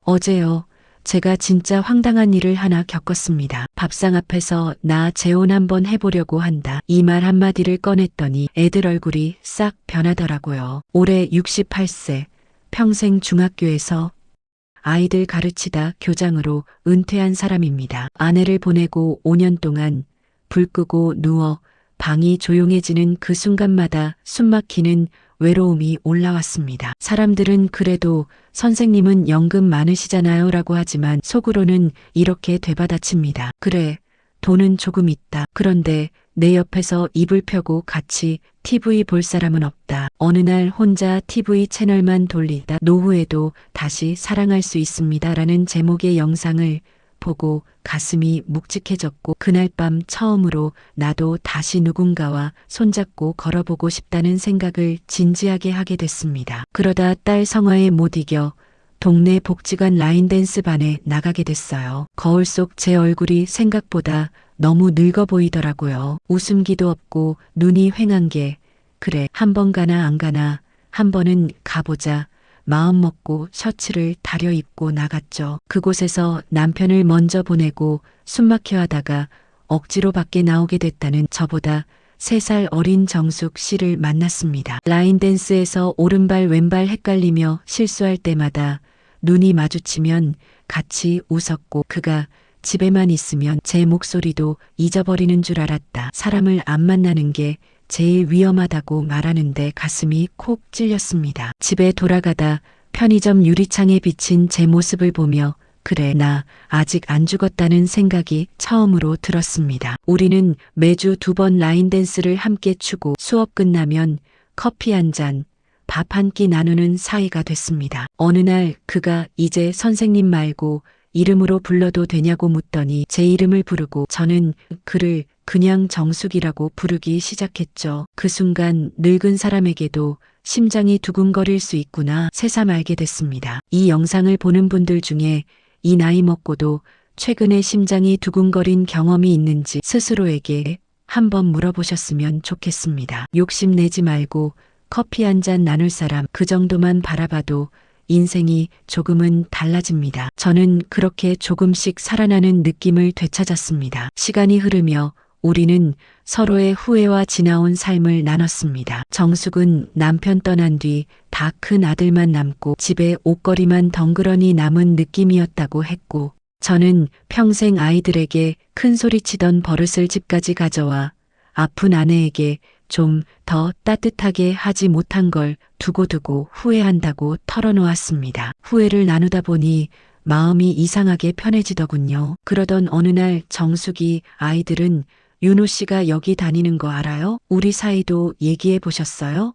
어제요. 제가 진짜 황당한 일을 하나 겪었습니다. 밥상 앞에서 나 재혼 한번 해보려고 한다. 이 말 한마디를 꺼냈더니 애들 얼굴이 싹 변하더라고요. 올해 68세, 평생 중학교에서 아이들 가르치다 교장으로 은퇴한 사람입니다. 아내를 보내고 5년 동안 불 끄고 누워 방이 조용해지는 그 순간마다 숨막히는 외로움이 올라왔습니다. 사람들은 그래도 선생님은 연금 많으시잖아요 라고 하지만 속으로는 이렇게 되받아칩니다. 그래, 돈은 조금 있다. 그런데 내 옆에서 이불 펴고 같이 TV 볼 사람은 없다. 어느 날 혼자 TV 채널만 돌리다 노후에도 다시 사랑할 수 있습니다 라는 제목의 영상을 보고 가슴이 묵직해졌고 그날 밤 처음으로 나도 다시 누군가와 손잡고 걸어보고 싶다는 생각을 진지하게 하게 됐습니다. 그러다 딸 성화에 못 이겨 동네 복지관 라인댄스 반에 나가게 됐어요. 거울 속 제 얼굴이 생각보다 너무 늙어 보이더라고요. 웃음기도 없고 눈이 휑한 게 그래 한 번 가나 안 가나 한 번은 가보자. 마음 먹고 셔츠를 다려 입고 나갔죠. 그곳에서 남편을 먼저 보내고 숨막혀 하다가 억지로 밖에 나오게 됐다는 저보다 3살 어린 정숙 씨를 만났습니다. 라인댄스에서 오른발 왼발 헷갈리며 실수할 때마다 눈이 마주치면 같이 웃었고 그가 집에만 있으면 제 목소리도 잊어버리는 줄 알았다. 사람을 안 만나는 게 제일 위험하다고 말하는데 가슴이 콕 찔렸습니다. 집에 돌아가다 편의점 유리창에 비친 제 모습을 보며 그래 나 아직 안 죽었다는 생각이 처음으로 들었습니다. 우리는 매주 2번 라인댄스를 함께 추고 수업 끝나면 커피 한 잔, 밥 한 끼 나누는 사이가 됐습니다. 어느 날 그가 이제 선생님 말고 이름으로 불러도 되냐고 묻더니 제 이름을 부르고 저는 그를 그냥 정숙이라고 부르기 시작했죠. 그 순간 늙은 사람에게도 심장이 두근거릴 수 있구나 새삼 알게 됐습니다. 이 영상을 보는 분들 중에 이 나이 먹고도 최근에 심장이 두근거린 경험이 있는지 스스로에게 한번 물어보셨으면 좋겠습니다. 욕심내지 말고 커피 한 잔 나눌 사람 그 정도만 바라봐도 인생이 조금은 달라집니다. 저는 그렇게 조금씩 살아나는 느낌을 되찾았습니다. 시간이 흐르며 우리는 서로의 후회와 지나온 삶을 나눴습니다. 정숙은 남편 떠난 뒤 다 큰 아들만 남고 집에 옷걸이만 덩그러니 남은 느낌이었다고 했고 저는 평생 아이들에게 큰 소리치던 버릇을 집까지 가져와 아픈 아내에게 좀 더 따뜻하게 하지 못한 걸 두고두고 후회한다고 털어놓았습니다. 후회를 나누다 보니 마음이 이상하게 편해지더군요. 그러던 어느 날 정숙이 아이들은 윤호 씨가 여기 다니는 거 알아요? 우리 사이도 얘기해 보셨어요?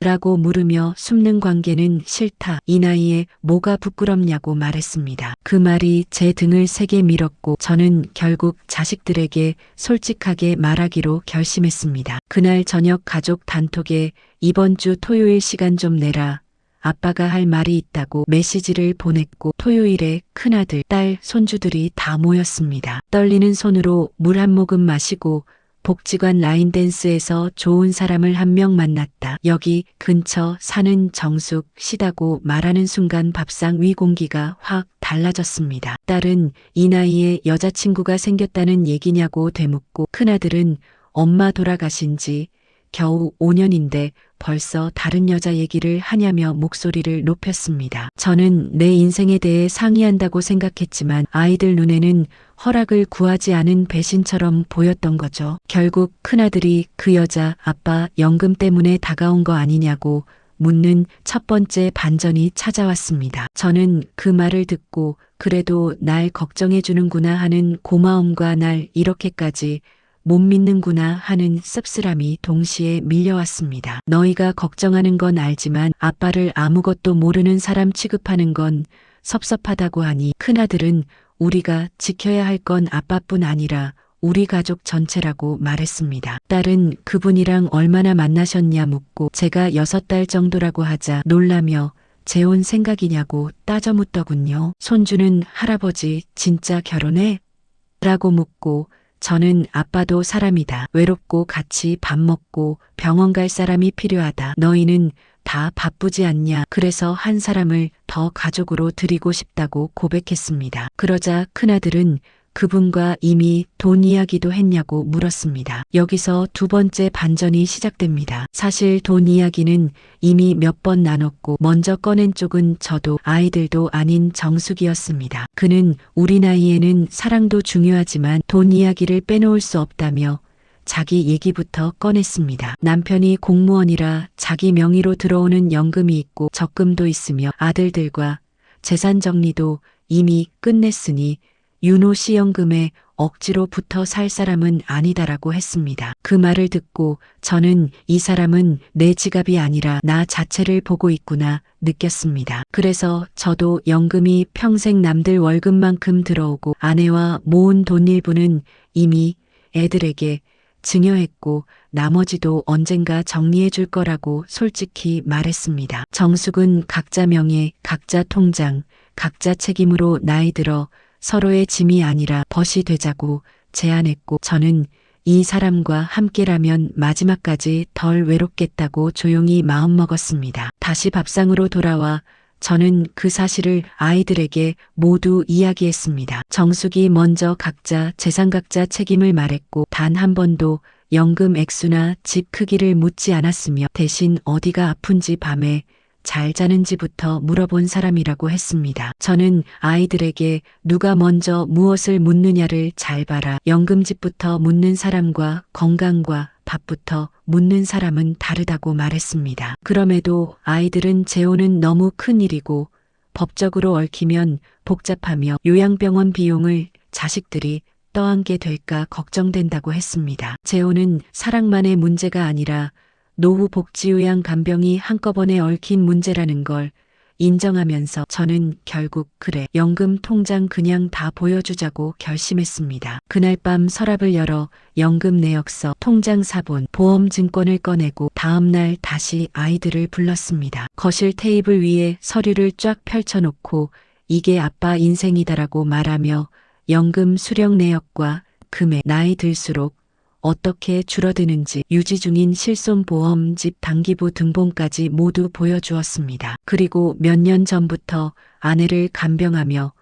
라고 물으며 숨는 관계는 싫다. 이 나이에 뭐가 부끄럽냐고 말했습니다. 그 말이 제 등을 세게 밀었고 저는 결국 자식들에게 솔직하게 말하기로 결심했습니다. 그날 저녁 가족 단톡에 이번 주 토요일 시간 좀 내라. 아빠가 할 말이 있다고 메시지를 보냈고 토요일에 큰아들, 딸, 손주들이 다 모였습니다. 떨리는 손으로 물 한 모금 마시고 복지관 라인댄스에서 좋은 사람을 한 명 만났다. 여기 근처 사는 정숙 씨다고 말하는 순간 밥상 위 공기가 확 달라졌습니다. 딸은 이 나이에 여자친구가 생겼다는 얘기냐고 되묻고 큰아들은 엄마 돌아가신 지 겨우 5년인데 벌써 다른 여자 얘기를 하냐며 목소리를 높였습니다. 저는 내 인생에 대해 상의한다고 생각했지만 아이들 눈에는 허락을 구하지 않은 배신처럼 보였던 거죠. 결국 큰아들이 그 여자 아빠 연금 때문에 다가온 거 아니냐고 묻는 첫 번째 반전이 찾아왔습니다. 저는 그 말을 듣고 그래도 날 걱정해 주는구나 하는 고마움과 날 이렇게까지 못 믿는구나 하는 씁쓸함이 동시에 밀려왔습니다. 너희가 걱정하는 건 알지만 아빠를 아무것도 모르는 사람 취급하는 건 섭섭하다고 하니 큰아들은 우리가 지켜야 할 건 아빠뿐 아니라 우리 가족 전체라고 말했습니다. 딸은 그분이랑 얼마나 만나셨냐 묻고 제가 6달 정도라고 하자 놀라며 재혼 생각이냐고 따져 묻더군요. 손주는 할아버지 진짜 결혼해? 라고 묻고 저는 아빠도 사람이다. 외롭고 같이 밥 먹고 병원 갈 사람이 필요하다. 너희는 다 바쁘지 않냐. 그래서 한 사람을 더 가족으로 드리고 싶다고 고백했습니다. 그러자 큰아들은 그분과 이미 돈 이야기도 했냐고 물었습니다. 여기서 두 번째 반전이 시작됩니다. 사실 돈 이야기는 이미 몇 번 나눴고 먼저 꺼낸 쪽은 저도 아이들도 아닌 정숙이었습니다. 그는 우리 나이에는 사랑도 중요하지만 돈 이야기를 빼놓을 수 없다며 자기 얘기부터 꺼냈습니다. 남편이 공무원이라 자기 명의로 들어오는 연금이 있고 적금도 있으며 아들들과 재산 정리도 이미 끝냈으니 윤호 씨 연금에 억지로 붙어 살 사람은 아니다라고 했습니다. 그 말을 듣고 저는 이 사람은 내 지갑이 아니라 나 자체를 보고 있구나 느꼈습니다. 그래서 저도 연금이 평생 남들 월급만큼 들어오고 아내와 모은 돈 일부는 이미 애들에게 증여했고 나머지도 언젠가 정리해 줄 거라고 솔직히 말했습니다. 정숙은 각자 명예, 각자 통장, 각자 책임으로 나이 들어 서로의 짐이 아니라 벗이 되자고 제안했고 저는 이 사람과 함께라면 마지막까지 덜 외롭겠다고 조용히 마음먹었습니다. 다시 밥상으로 돌아와 저는 그 사실을 아이들에게 모두 이야기했습니다. 정숙이 먼저 각자 재산 각자 책임을 말했고 단 한 번도 연금 액수나 집 크기를 묻지 않았으며 대신 어디가 아픈지 밤에 잘 자는지부터 물어본 사람이라고 했습니다. 저는 아이들에게 누가 먼저 무엇을 묻느냐를 잘 봐라. 연금집부터 묻는 사람과 건강과 밥부터 묻는 사람은 다르다고 말했습니다. 그럼에도 아이들은 재혼은 너무 큰 일이고 법적으로 얽히면 복잡하며 요양병원 비용을 자식들이 떠안게 될까 걱정된다고 했습니다. 재혼은 사랑만의 문제가 아니라 노후 복지 요양 간병이 한꺼번에 얽힌 문제라는 걸 인정하면서 저는 결국 그래 연금 통장 그냥 다 보여주자고 결심했습니다. 그날 밤 서랍을 열어 연금 내역서, 통장 사본, 보험 증권을 꺼내고 다음날 다시 아이들을 불렀습니다. 거실 테이블 위에 서류를 쫙 펼쳐놓고 이게 아빠 인생이다라고 말하며 연금 수령 내역과 금액, 나이 들수록 어떻게 줄어드는지, 유지 중인 실손보험, 집 단기부 등본까지 모두 보여주었습니다. 그리고 몇 년 전부터 아내를 간병하며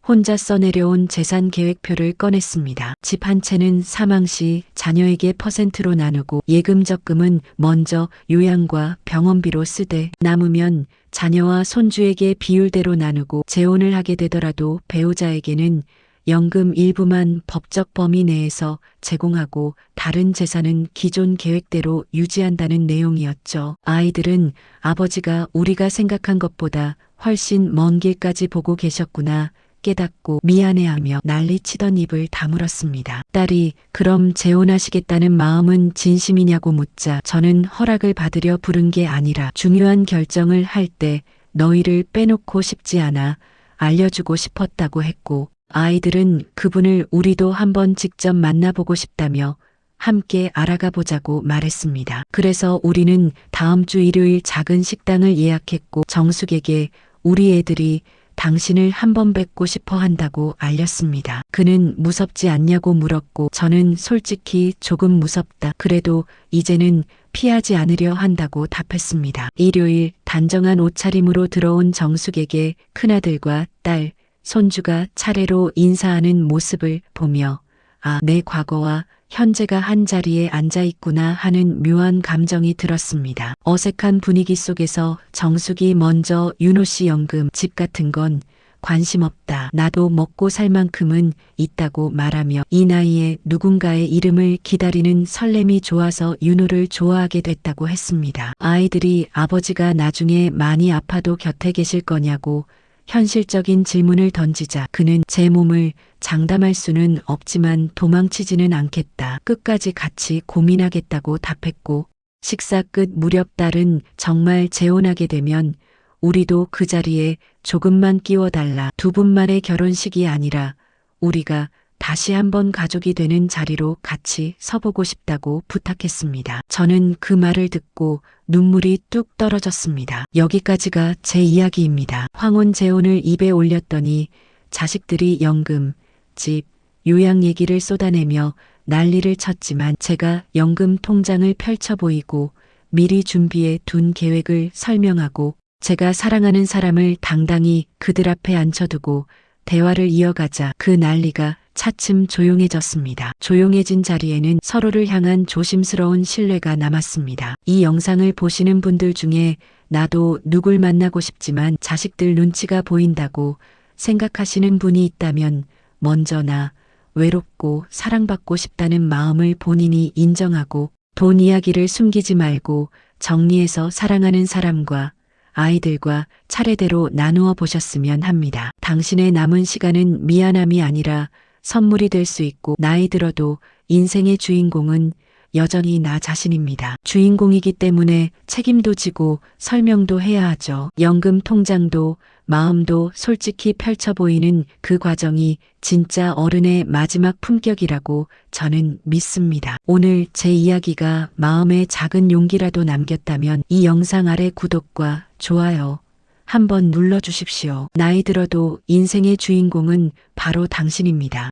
혼자 써내려온 재산 계획표를 꺼냈습니다. 집 한 채는 사망 시 자녀에게 퍼센트로 나누고 예금 적금은 먼저 요양과 병원비로 쓰되 남으면 자녀와 손주에게 비율대로 나누고 재혼을 하게 되더라도 배우자에게는 연금 일부만 법적 범위 내에서 제공하고 다른 재산은 기존 계획대로 유지한다는 내용이었죠. 아이들은 아버지가 우리가 생각한 것보다 훨씬 먼 길까지 보고 계셨구나 깨닫고 미안해하며 난리치던 입을 다물었습니다. 딸이 그럼 재혼하시겠다는 마음은 진심이냐고 묻자 저는 허락을 받으려 부른 게 아니라 중요한 결정을 할 때 너희를 빼놓고 싶지 않아 알려주고 싶었다고 했고 아이들은 그분을 우리도 한번 직접 만나보고 싶다며 함께 알아가 보자고 말했습니다. 그래서 우리는 다음 주 일요일 작은 식당을 예약했고 정숙에게 우리 애들이 당신을 한번 뵙고 싶어 한다고 알렸습니다. 그는 무섭지 않냐고 물었고 저는 솔직히 조금 무섭다. 그래도 이제는 피하지 않으려 한다고 답했습니다. 일요일 단정한 옷차림으로 들어온 정숙에게 큰아들과 딸, 손주가 차례로 인사하는 모습을 보며 아, 내 과거와 현재가 한 자리에 앉아 있구나 하는 묘한 감정이 들었습니다. 어색한 분위기 속에서 정숙이 먼저 윤호 씨 연금, 집 같은 건 관심 없다. 나도 먹고 살 만큼은 있다고 말하며 이 나이에 누군가의 이름을 기다리는 설렘이 좋아서 윤호를 좋아하게 됐다고 했습니다. 아이들이 아버지가 나중에 많이 아파도 곁에 계실 거냐고 현실적인 질문을 던지자 그는 제 몸을 장담할 수는 없지만 도망치지는 않겠다. 끝까지 같이 고민하겠다고 답했고 식사 끝 무렵 딸은 정말 재혼하게 되면 우리도 그 자리에 조금만 끼워달라. 두 분만의 결혼식이 아니라 우리가 다시 한번 가족이 되는 자리로 같이 서보고 싶다고 부탁했습니다. 저는 그 말을 듣고 눈물이 뚝 떨어졌습니다. 여기까지가 제 이야기입니다. 황혼 재혼을 입에 올렸더니 자식들이 연금, 집, 요양 얘기를 쏟아내며 난리를 쳤지만 제가 연금 통장을 펼쳐 보이고 미리 준비해 둔 계획을 설명하고 제가 사랑하는 사람을 당당히 그들 앞에 앉혀두고 대화를 이어가자 그 난리가 차츰 조용해졌습니다. 조용해진 자리에는 서로를 향한 조심스러운 신뢰가 남았습니다. 이 영상을 보시는 분들 중에 나도 누굴 만나고 싶지만 자식들 눈치가 보인다고 생각하시는 분이 있다면 먼저 나 외롭고 사랑받고 싶다는 마음을 본인이 인정하고 돈 이야기를 숨기지 말고 정리해서 사랑하는 사람과 아이들과 차례대로 나누어 보셨으면 합니다. 당신의 남은 시간은 미안함이 아니라 선물이 될 수 있고 나이 들어도 인생의 주인공은 여전히 나 자신입니다. 주인공이기 때문에 책임도 지고 설명도 해야 하죠. 연금 통장도 마음도 솔직히 펼쳐 보이는 그 과정이 진짜 어른의 마지막 품격이라고 저는 믿습니다. 오늘 제 이야기가 마음에 작은 용기라도 남겼다면 이 영상 아래 구독과 좋아요 한번 눌러주십시오. 나이 들어도 인생의 주인공은 바로 당신입니다.